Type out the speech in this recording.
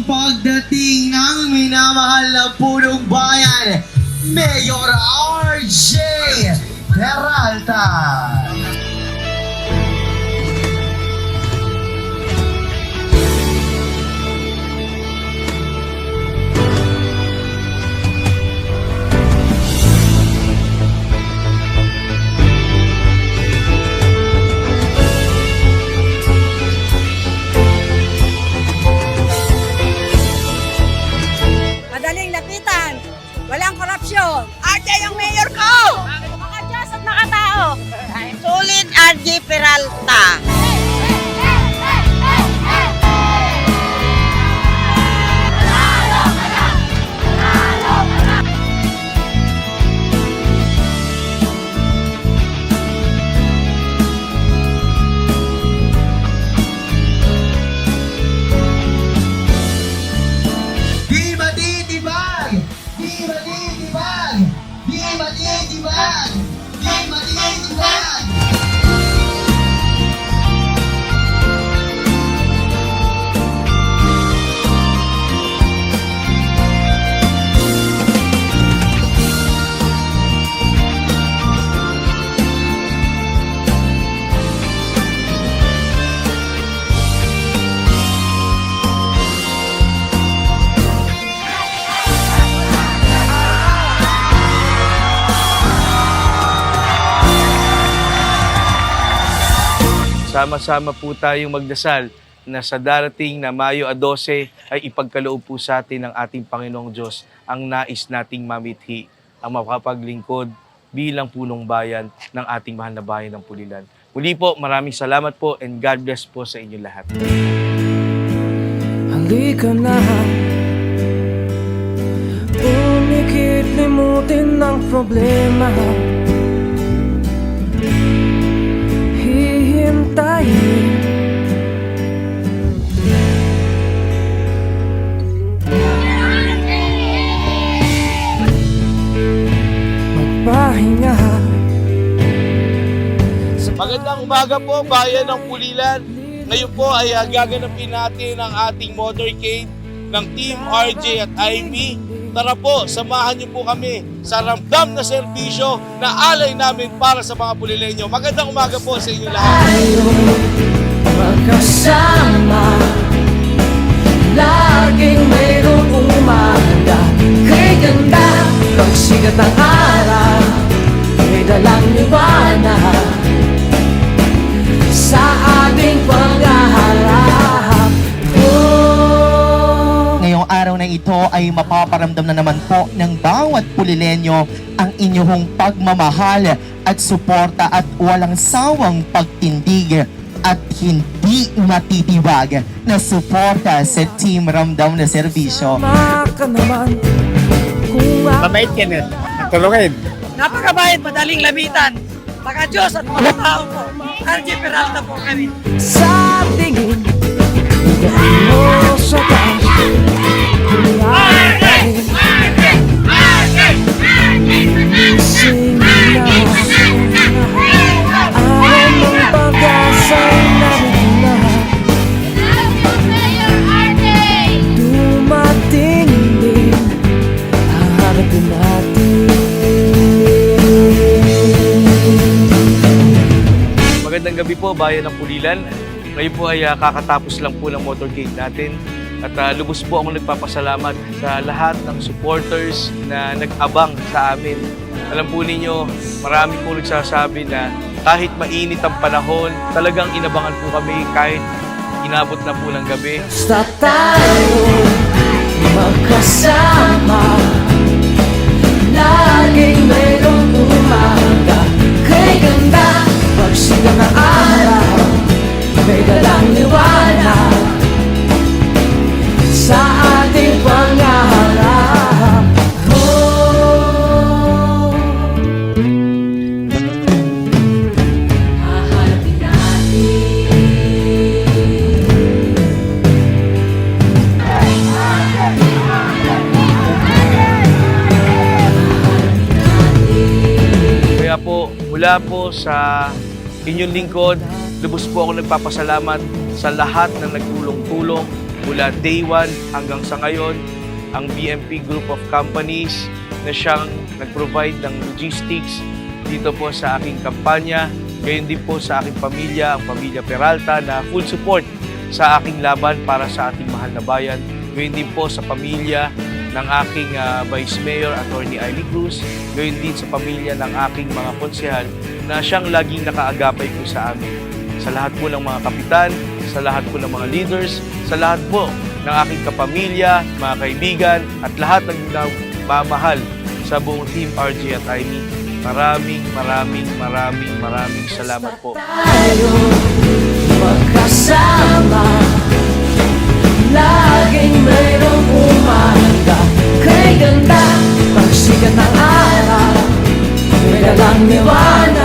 pagdating ng minamahal na punong bayan, Mayor RJ Peralta. Madaling lapitan, walang korupsyon. RJ yung mayor ko! Mga Diyos at mga tao. Sulit RJ Peralta. Di matitibag! Di matitibag! Di matitibag! Di matitibag! Sama-sama po tayong magdasal na sa darating na Mayo 12 ay ipagkaloob po sa atin ng ating Panginoong Diyos ang nais nating mamithi, ang makapaglingkod bilang punong bayan ng ating mahal na bayan ng Pulilan. Muli po, maraming salamat po and God bless po sa inyo lahat. Halika na, umikit, limutin ang problema. Hihintayin magpahinga. Magandang umaga po, bayan ng Pulilan. Ngayon po ay gaganapin natin ang ating motorcade ng Team RJ at Ivy. Tara po, samahan niyo po kami sa ramdam na serbisyo na alay namin para sa mga Pulileño. Magandang umaga po sa inyo lahat. Tayo magkasama, laging mayroong umaga. Kay ganda, pagsikat ng araw, may dalang liwanag sa ating paghaharap. Ngayong araw na ito ay mapaparamdam na naman po ng bawat Pulileño ang inyong pagmamahal at suporta at walang sawang pagtindig at hindi matitibag na suporta sa Team Ramdam na Serbisyo. Sama ka naman kung Mabait ka na. Tulungin. Napakabait, madaling lapitan. Mga Diyos at mga tao po. RJ Peralta po kami. sa tingin mo sa taas. Sing na araw ng pag-asa'y narito na. Dumating din, haharapin natin. Magandang gabi po, bayan ng Pulilan. Ngayon po ay kakatapos lang po ng motorcade natin. At lubos po ako nagpapasalamat sa lahat ng supporters na nag-abang sa amin. Alam po ninyo, marami po nagsasabi na kahit mainit ang panahon, talagang inabangan po kami kahit inabot na po ng gabi. Basta tayo magkasama, laging mayroong umaga. Kay ganda, pagsikat ng araw, may dalang liwanag sa ating pangarap. Oh, haharapin natin. Kaya po, mula po sa inyong lingkod, lubos po ako nagpapasalamat sa lahat na nagtulong-tulong mula day 1 hanggang sa ngayon, ang BMP Group of Companies na siyang nag-provide ng logistics dito po sa aking kampanya. Gayon din po sa aking pamilya, ang pamilya Peralta na full support sa aking laban para sa ating mahal na bayan. Gayon din po sa pamilya ng aking Vice Mayor, Attorney Ailey Cruz. Gayon din sa pamilya ng aking mga konsehal na siyang laging nakaagapay po sa amin. Sa lahat po ng mga kapitan, sa lahat po ng mga leaders, sa lahat po ng aking kapamilya, mga kaibigan, at lahat ng nagmamahal sa buong Team RJ at Amy. Maraming salamat po. Tayo magkasama, laging mayroong umahanda kay ganda. Pagsikat ng araw, may dalang liwanag.